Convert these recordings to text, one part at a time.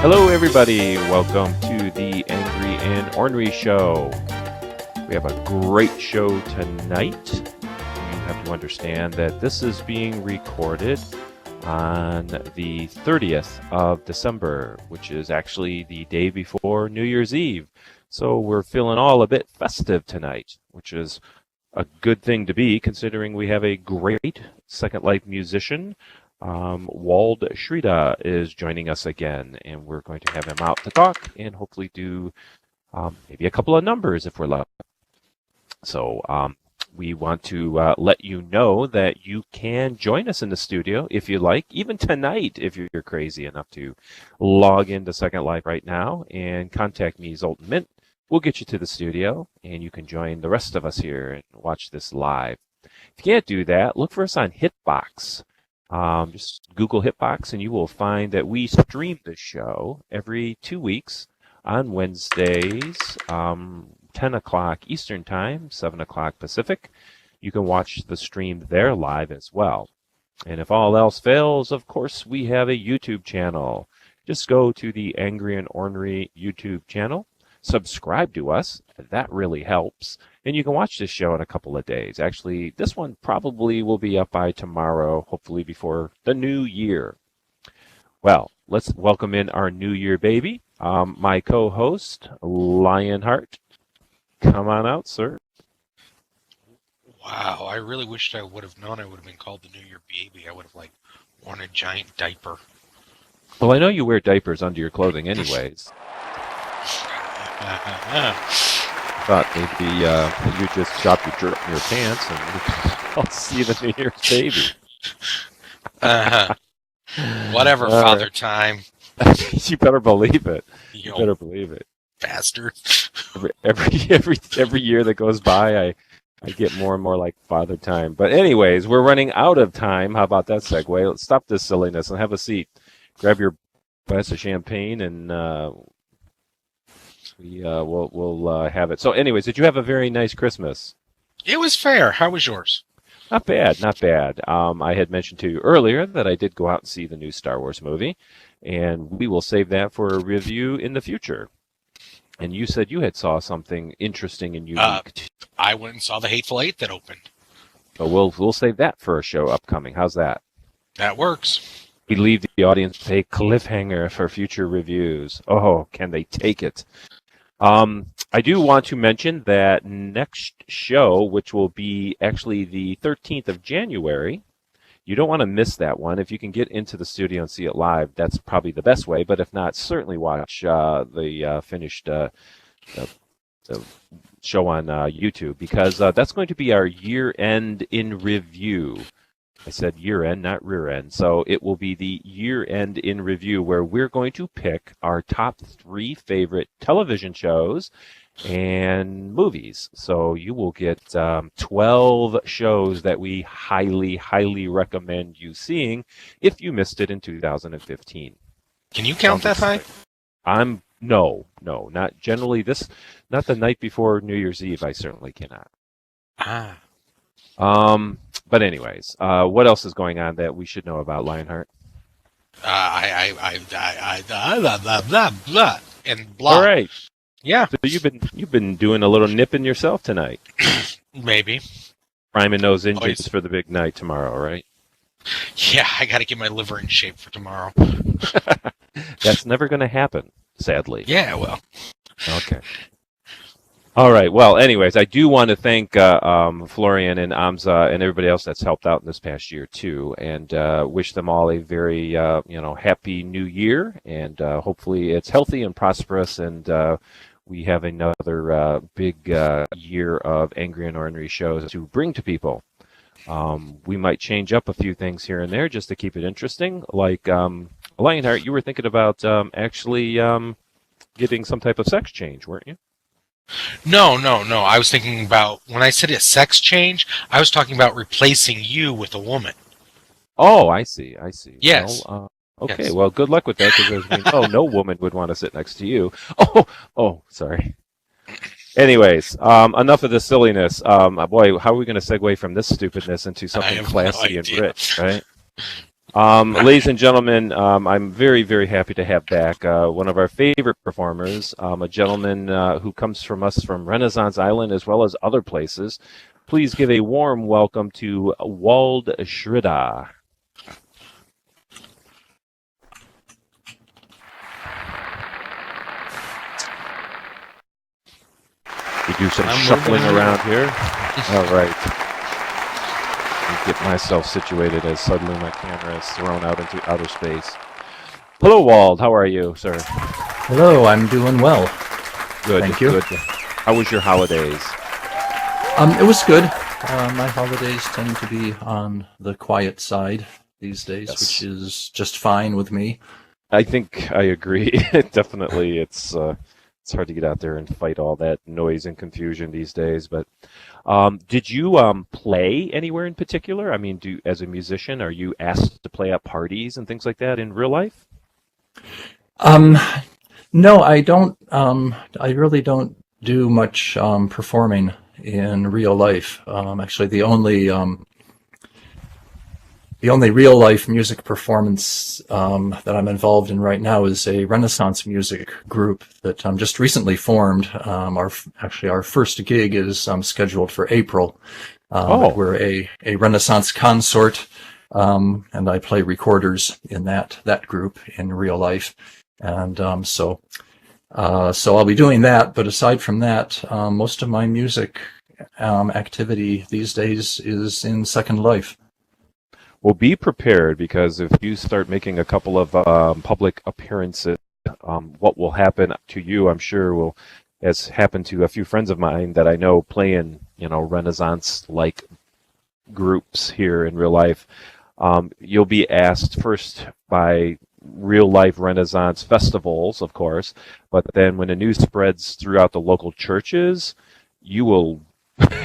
Hello, everybody. Welcome to the Angry and Ornery Show. We have a great show tonight. You have to understand that this is being recorded on the 30th of December, which is actually the day before New Year's Eve. So we're feeling all a bit festive tonight, which is a good thing to be, considering we have a great Second Life musician. Wald Shridde is joining us again, and we're going to have him out to talk and hopefully do maybe a couple of numbers if we're lucky. So we want to let you know that you can join us in the studio if you like, even tonight if you're crazy enough to log into Second Life right now and contact me, Zoltan Mint. We'll get you to the studio, and you can join the rest of us here and watch this live. If you can't do that, look for us on Hitbox. Just Google Hitbox, and you will find that we stream the show every 2 weeks on Wednesdays, 10 o'clock Eastern Time, 7 o'clock Pacific. You can watch the stream there live as well. And if all else fails, of course, we have a YouTube channel. Just go to the Angry and Ornery YouTube channel. Subscribe to us. That really helps. And you can watch this show in a couple of days. Actually, this one probably will be up by tomorrow, hopefully before the new year. Well, let's welcome in our New Year baby, my co-host, Lionheart. Come on out, sir. Wow, I really wished I would have known I would have been called the New Year baby. I would have, worn a giant diaper. Well, I know you wear diapers under your clothing anyways. Thought maybe you just drop your pants and I'll see the New Year's baby. Whatever, Father right. Time. You better believe it. You better believe it. Bastard. Every year that goes by, I get more and more like Father Time. But anyways, we're running out of time. How about that segue? Let's stop this silliness and have a seat. Grab your glass of champagne and we'll have it. So anyways, did you have a very nice Christmas? It was fair. How was yours? Not bad, not bad. I had mentioned to you earlier that I did go out and see the new Star Wars movie, and we will save that for a review in the future. And you said you had saw something interesting and unique. I went and saw The Hateful Eight that opened. So we'll save that for a show upcoming. How's that? That works. We leave the audience with a cliffhanger for future reviews. Oh, can they take it? I do want to mention that next show, which will be actually the 13th of January, you don't want to miss that one. If you can get into the studio and see it live, that's probably the best way. But if not, certainly watch the finished the show on YouTube, because that's going to be our year-end in review. I said year-end, not rear-end. So it will be the year-end in review, where we're going to pick our top 3 favorite television shows and movies. So you will get 12 shows that we highly, highly recommend you seeing if you missed it in 2015. Can you count that high? No, not generally. Not the night before New Year's Eve. I certainly cannot. But anyways, what else is going on that we should know about, Lionheart? Blah, and blah. All right. Yeah. So you've been doing a little nipping yourself tonight. Maybe. Priming those engines for the big night tomorrow, right? Yeah, I got to get my liver in shape for tomorrow. That's never going to happen, sadly. Yeah, well. Okay. All right. Well, anyways, I do want to thank Florian and Amza and everybody else that's helped out in this past year too, and wish them all a very happy New Year, and hopefully it's healthy and prosperous, and we have another big year of Angry and Ornery shows to bring to people. We might change up a few things here and there just to keep it interesting. Like Lionheart, you were thinking about actually getting some type of sex change, weren't you? No. I was thinking about, when I said a sex change, I was talking about replacing you with a woman. Oh, I see. Yes. Well, okay, yes. Well, good luck with that, because no woman would want to sit next to you. Oh, sorry. Anyways, enough of the silliness. Boy, how are we going to segue from this stupidness into something classy and rich, right? Ladies and gentlemen, I'm very, very happy to have back one of our favorite performers, a gentleman who comes from us from Renaissance Island as well as other places. Please give a warm welcome to Wald Shridde. We do some shuffling around here. All right. Get myself situated as suddenly my camera is thrown out into outer space. Hello, Wald. How are you, sir? Hello, I'm doing well. Good. Thank you. Good. How was your holidays? It was good. My holidays tend to be on the quiet side these days, Yes. which is just fine with me. I think I agree. Definitely, it's hard to get out there and fight all that noise and confusion these days. But did you play anywhere in particular? I mean, as a musician, are you asked to play at parties and things like that in real life? No, I don't. I really don't do much performing in real life. Actually, the only real life music performance that I'm involved in right now is a Renaissance music group that just recently formed. Our first gig is scheduled for April. We're a Renaissance consort, and I play recorders in that group in real life, and so I'll be doing that. But aside from that, most of my music activity these days is in Second Life. Well, be prepared, because if you start making a couple of public appearances, what will happen to you, I'm sure, has happened to a few friends of mine that I know play in, Renaissance-like groups here in real life. You'll be asked first by real-life Renaissance festivals, of course, but then when the news spreads throughout the local churches, you will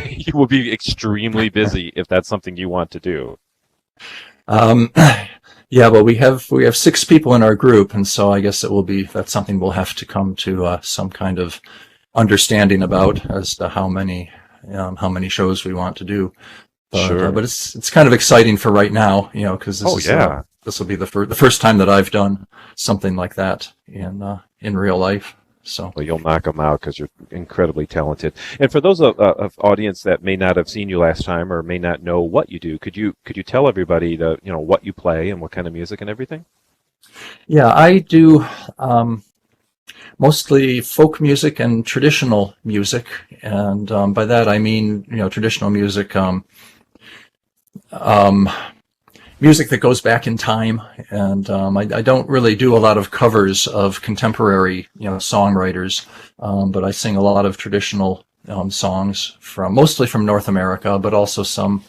you will be extremely busy if that's something you want to do. Yeah, well, we have 6 people in our group, and so I guess that's something we'll have to come to some kind of understanding about as to how many shows we want to do. But, Sure. But it's kind of exciting for right now, because this will be the first time that I've done something like that in real life. So. Well, you'll knock them out because you're incredibly talented. And for those of audience that may not have seen you last time or may not know what you do, could you tell everybody what you play and what kind of music and everything? Yeah, I do mostly folk music and traditional music, and by that I mean traditional music, music that goes back in time, and I don't really do a lot of covers of contemporary songwriters, but I sing a lot of traditional songs mostly from North America, but also some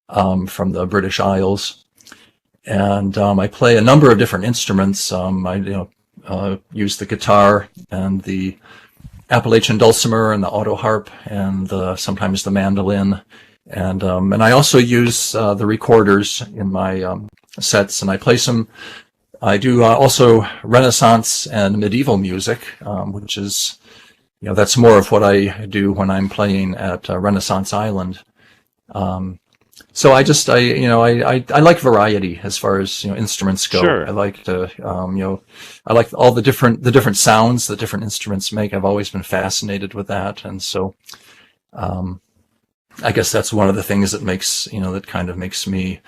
from the British Isles, and I play a number of different instruments. I use the guitar and the Appalachian dulcimer and the auto harp and sometimes the mandolin. And I also use the recorders in my sets, and I play some. I do also Renaissance and medieval music, which is, that's more of what I do when I'm playing at Renaissance Island. So I like variety as far as instruments go. Sure. I like to I like all the different sounds that different instruments make. I've always been fascinated with that, and so. I guess that's one of the things that makes me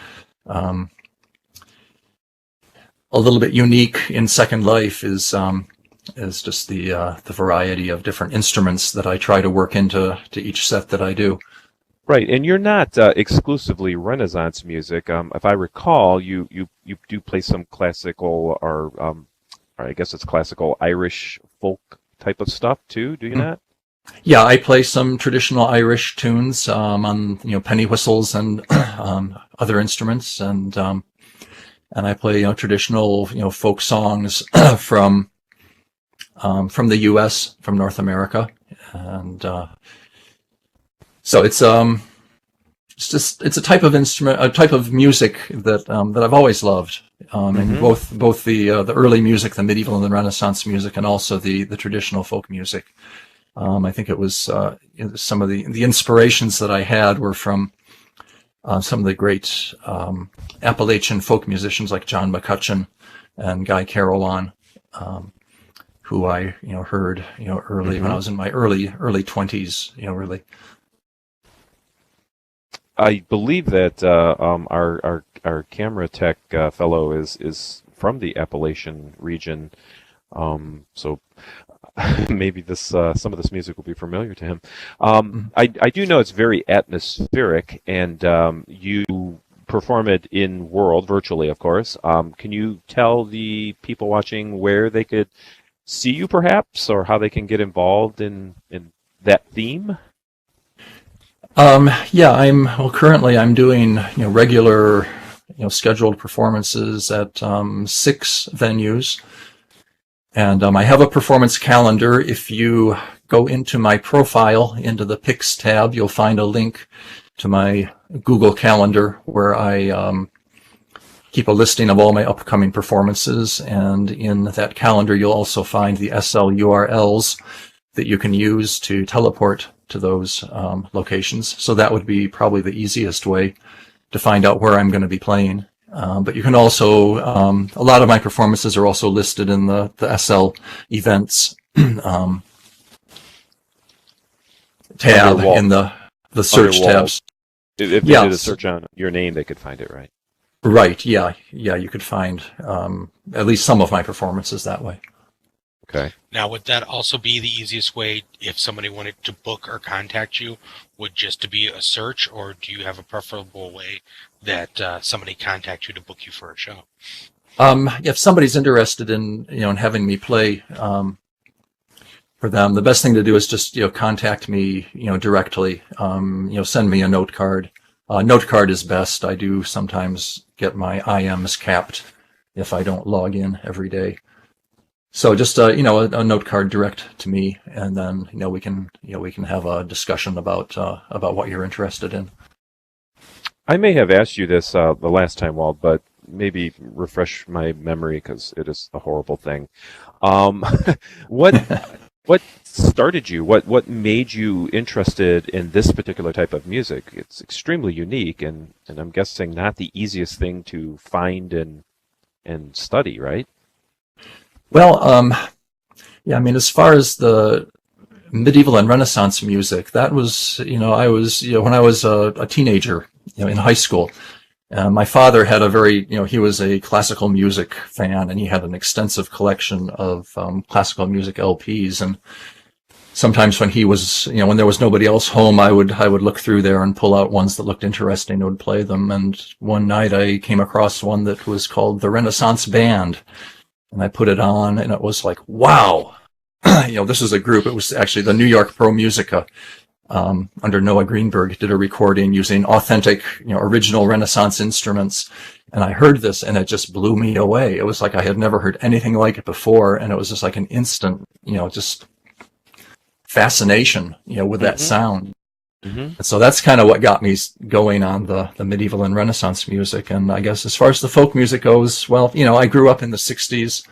a little bit unique in Second Life is just the variety of different instruments that I try to work into each set that I do. Right, and you're not exclusively Renaissance music. If I recall, you do play some classical or I guess it's classical Irish folk type of stuff too. Do you not? Yeah, I play some traditional Irish tunes on penny whistles and other instruments, and I play traditional folk songs from the U.S., from North America, and so it's a type of instrument, a type of music that I've always loved, and both the early music, the medieval and the Renaissance music, and also the traditional folk music. I think it was some of the inspirations that I had were from some of the great Appalachian folk musicians like John McCutcheon and Guy Carolan, who I heard early when I was in my early 20s. Really. I believe that our camera tech fellow is from the Appalachian region, so maybe this some of this music will be familiar to him. I do know it's very atmospheric, and you perform it in world virtually, of course. Can you tell the people watching where they could see you, perhaps, or how they can get involved in that theme? Currently I'm doing regular scheduled performances at 6 venues, and I have a performance calendar. If you go into my profile, into the Picks tab, you'll find a link to my Google Calendar where I keep a listing of all my upcoming performances, and in that calendar you'll also find the SL URLs that you can use to teleport to those locations. So that would be probably the easiest way to find out where I'm going to be playing. But you can also, a lot of my performances are also listed in the SL events tab in the search tabs. If they did a search on your name, they could find it, right? Right, yeah, you could find at least some of my performances that way. Okay. Now, would that also be the easiest way if somebody wanted to book or contact you, would just to be a search, or do you have a preferable way that somebody contact you to book you for a show? If somebody's interested in in having me play for them, the best thing to do is just contact me directly. Send me a note card. Note card is best. I do sometimes get my IMs capped if I don't log in every day. So just a note card direct to me, and then we can have a discussion about what you're interested in. I may have asked you this the last time, Wald, but maybe refresh my memory because it is a horrible thing. What started you? What made you interested in this particular type of music? It's extremely unique, and I'm guessing not the easiest thing to find and study, right? Well, as far as the medieval and Renaissance music, that was, I was, when I was a teenager, in high school, my father had a very, he was a classical music fan, and he had an extensive collection of classical music LPs. And sometimes when he was, when there was nobody else home, I would look through there and pull out ones that looked interesting and would play them. And one night I came across one that was called the Renaissance Band. And I put it on, and it was like, wow, this is a group. It was actually the New York Pro Musica, under Noah Greenberg, did a recording using authentic, original Renaissance instruments. And I heard this, and it just blew me away. It was like I had never heard anything like it before, and it was just like an instant, just fascination, with that sound. Mm-hmm. So that's kind of what got me going on the medieval and Renaissance music. And I guess as far as the folk music goes, well, I grew up in the 60s,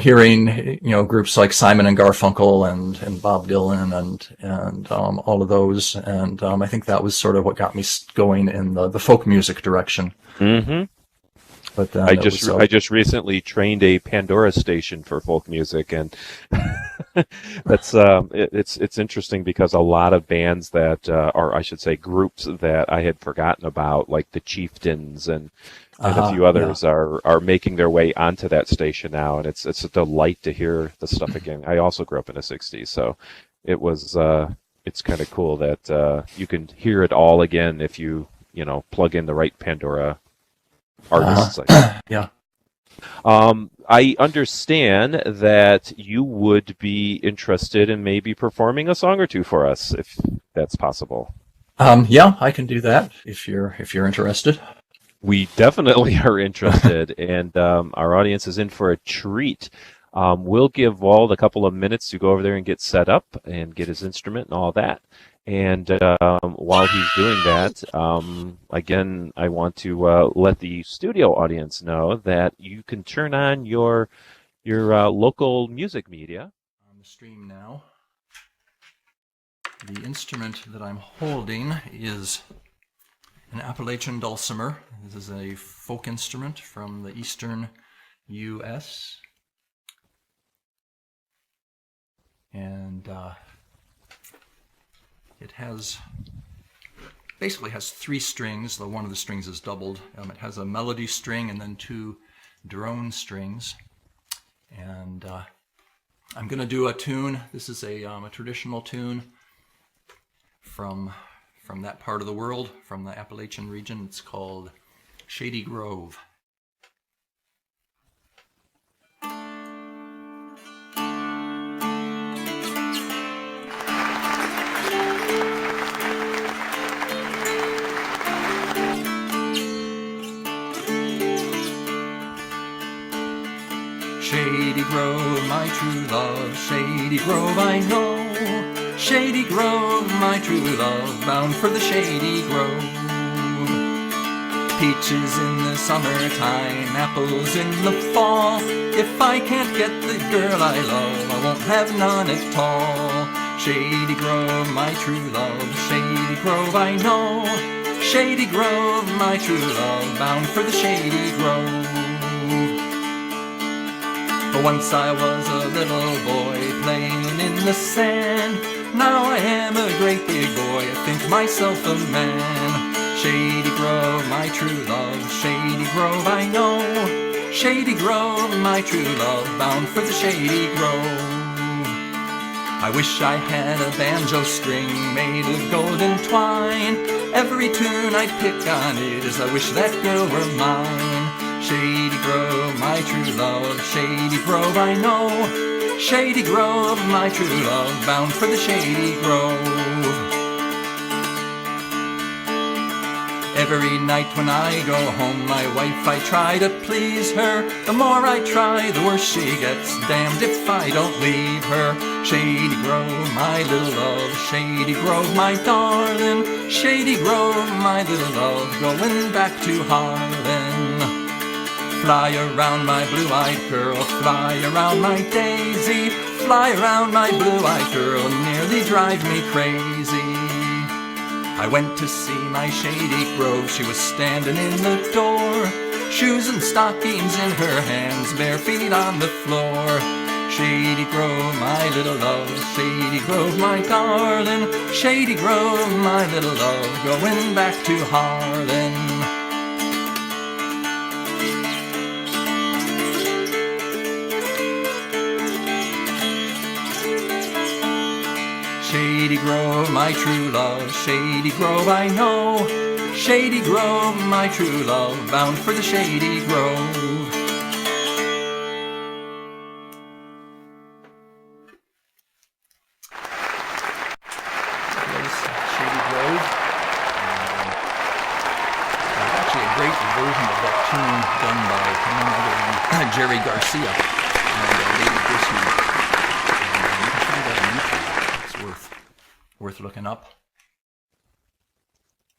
hearing, groups like Simon and Garfunkel and Bob Dylan and all of those. And I think that was sort of what got me going in the folk music direction. Mm-hmm. But then I just recently trained a Pandora station for folk music, and that's it's interesting because a lot of bands that or I should say groups that I had forgotten about, like the Chieftains and a few others, are making their way onto that station now, and it's a delight to hear the stuff again. I also grew up in the 60s, so it was it's kind of cool that you can hear it all again if you plug in the right Pandora artists. Yeah. I understand that you would be interested in maybe performing a song or two for us, if that's possible. Yeah, I can do that if you're interested. We definitely are interested, and our audience is in for a treat. We'll give Wald a couple of minutes to go over there and get set up and get his instrument and all that. And while he's doing that, again, I want to let the studio audience know that you can turn on your local music media. On the stream now. The instrument that I'm holding is an Appalachian dulcimer. This is a folk instrument from the eastern U.S. And it basically has 3 strings, though one of the strings is doubled. It has a melody string and then 2 drone strings. And I'm going to do a tune. This is a traditional tune from that part of the world, from the Appalachian region. It's called Shady Grove. Shady Grove, my true love, Shady Grove I know. Shady Grove, my true love, bound for the Shady Grove. Peaches in the summertime, apples in the fall. If I can't get the girl I love, I won't have none at all. Shady Grove, my true love, Shady Grove I know. Shady Grove, my true love, bound for the Shady Grove. Once I was a little boy playing in the sand. Now I am a great big boy, I think myself a man. Shady Grove, my true love, Shady Grove I know. Shady Grove, my true love, bound for the Shady Grove. I wish I had a banjo string made of golden twine. Every tune I'd pick on it is I wish that girl were mine. Shady Grove, my true love, Shady Grove I know. Shady Grove, my true love, bound for the Shady Grove. Every night when I go home, my wife I try to please her. The more I try, the worse she gets, damned if I don't leave her. Shady Grove, my little love, Shady Grove, my darling. Shady Grove, my little love, going back to Harlan. Fly around my blue-eyed girl, fly around my daisy. Fly around my blue-eyed girl, nearly drive me crazy. I went to see my Shady Grove, she was standing in the door. Shoes and stockings in her hands, bare feet on the floor. Shady Grove, my little love, Shady Grove, my darling. Shady Grove, my little love, going back to Harlan. Shady Grove, my true love, Shady Grove I know. Shady Grove, my true love, bound for the Shady Grove. That was Shady Grove. There's actually a great version of that tune done by none other than Jerry Garcia and Lady Griswold. You can find that on YouTube. Worth looking up.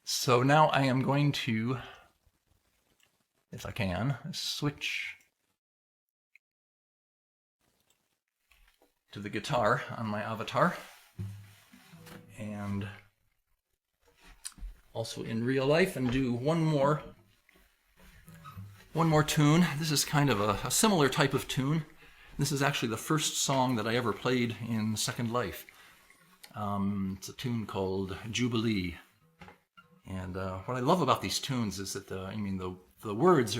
So now I am going to, if I can, switch to the guitar on my avatar, and also in real life, and do one more tune. This is kind of a similar type of tune. This is actually the first song that I ever played in Second Life. It's a tune called Jubilee, and what I love about these tunes is that the words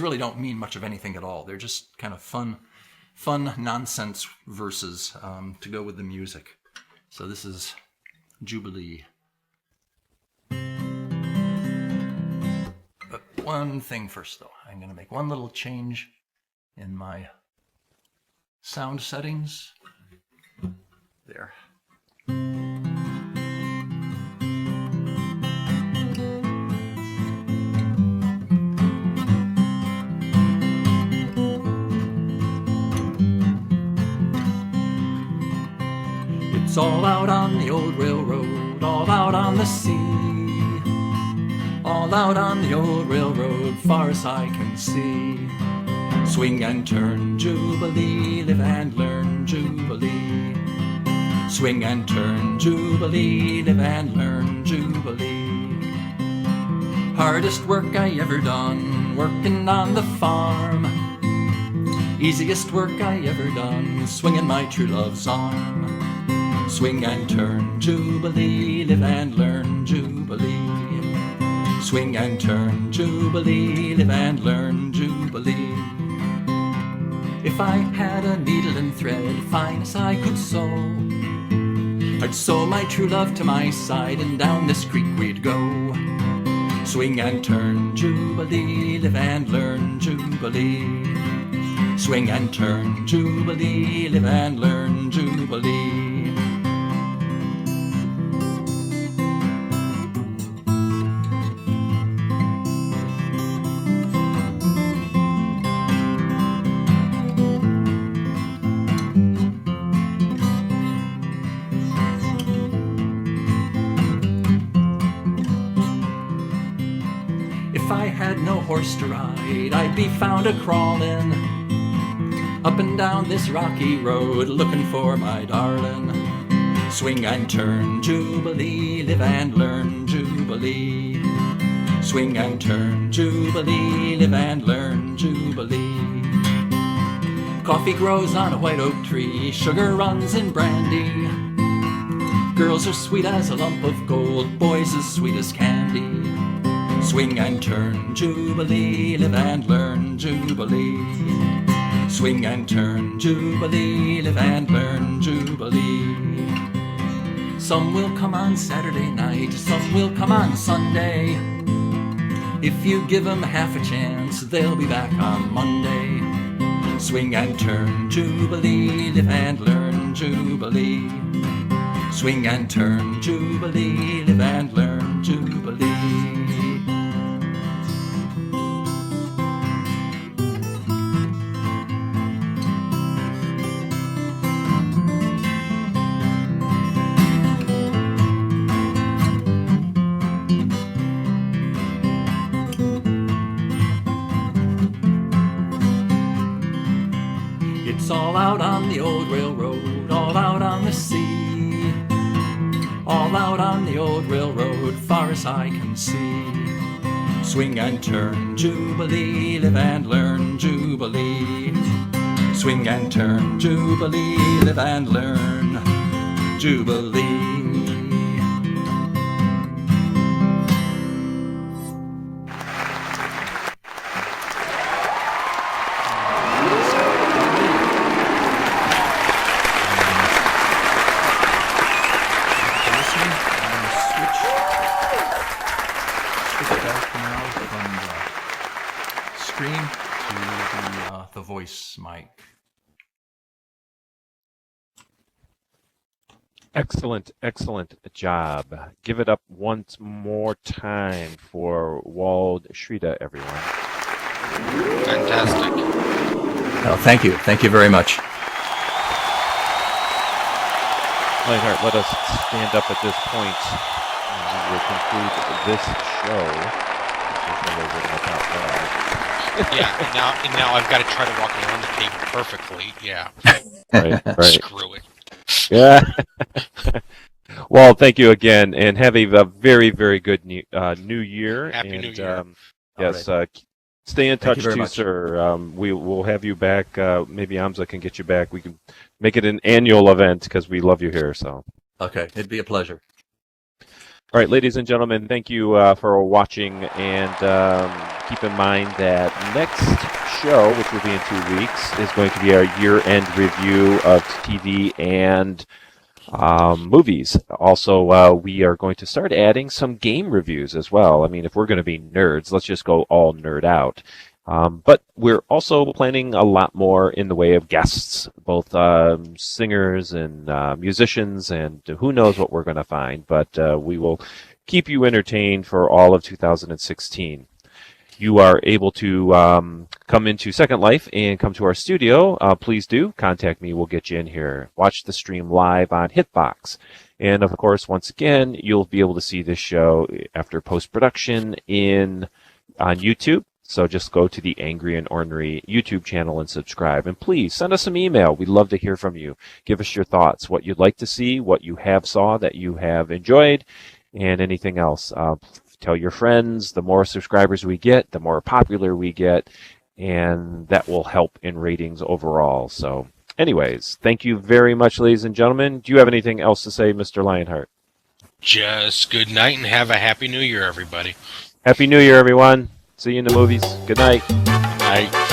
really don't mean much of anything at all. They're just kind of fun nonsense verses to go with the music. So this is Jubilee. But one thing first, though, I'm going to make one little change in my sound settings. There. It's all out on the old railroad, all out on the sea. All out on the old railroad, far as I can see. Swing and turn, Jubilee, live and learn, Jubilee. Swing and turn, Jubilee, live and learn, Jubilee. Hardest work I ever done, working on the farm. Easiest work I ever done, swinging my true love's arm. Swing and turn, Jubilee, live and learn, Jubilee. Swing and turn, Jubilee, live and learn, Jubilee. If I had a needle and thread, fine as I could sew, I'd sew my true love to my side, and down this creek we'd go. Swing and turn, Jubilee, live and learn, Jubilee. Swing and turn, Jubilee, live and learn, Jubilee. If I had no horse to ride, I'd be found a-crawling up and down this rocky road, looking for my darling. Swing and turn, Jubilee, live and learn, Jubilee. Swing and turn, Jubilee, live and learn, Jubilee. Coffee grows on a white oak tree, sugar runs in brandy. Girls are sweet as a lump of gold, boys as sweet as candy. Swing and turn, Jubilee, live and learn, Jubilee. Swing and turn, Jubilee, live and learn, Jubilee. Some will come on Saturday night, some will come on Sunday. If you give them half a chance, they'll be back on Monday. Swing and turn, Jubilee, live and learn, Jubilee. Swing and turn, Jubilee, live and learn, Jubilee. It's all out on the old railroad, all out on the sea. All out on the old railroad, far as I can see. Swing and turn, Jubilee, live and learn, Jubilee. Swing and turn, Jubilee, live and learn, Jubilee. Voice mic. Excellent, excellent job. Give it up once more time for Wald Shridde, everyone. Fantastic. Oh, thank you. Thank you very much. Lightheart, let us stand up at this point. And we will conclude this show. Yeah, and now I've got to try to walk around the table perfectly. Yeah. Right. Screw it. Yeah. Well, thank you again, and have a very, very good new year. Happy New Year. Yes, right. Stay in touch too, much. sir. We will have you back. Maybe Amza can get you back. We can make it an annual event because we love you here. So. Okay, it'd be a pleasure. All right, ladies and gentlemen, thank you for watching, and keep in mind that next show, which will be in 2 weeks, is going to be our year-end review of TV and movies. Also, we are going to start adding some game reviews as well. I mean, if we're going to be nerds, let's just go all nerd out. But we're also planning a lot more in the way of guests, both singers and musicians, and who knows what we're going to find. But we will keep you entertained for all of 2016. You are able to come into Second Life and come to our studio. Please do contact me. We'll get you in here. Watch the stream live on Hitbox. And, of course, once again, you'll be able to see this show after post-production on YouTube. So just go to the Angry and Ornery YouTube channel and subscribe. And please send us some email. We'd love to hear from you. Give us your thoughts, what you'd like to see, what you have saw that you have enjoyed, and anything else. tell your friends. The more subscribers we get, the more popular we get, and that will help in ratings overall. So anyways, thank you very much, ladies and gentlemen. Do you have anything else to say, Mr. Lionheart? Just good night and have a happy new year, everybody. Happy New Year, everyone. See you in the movies. Good night. Good night.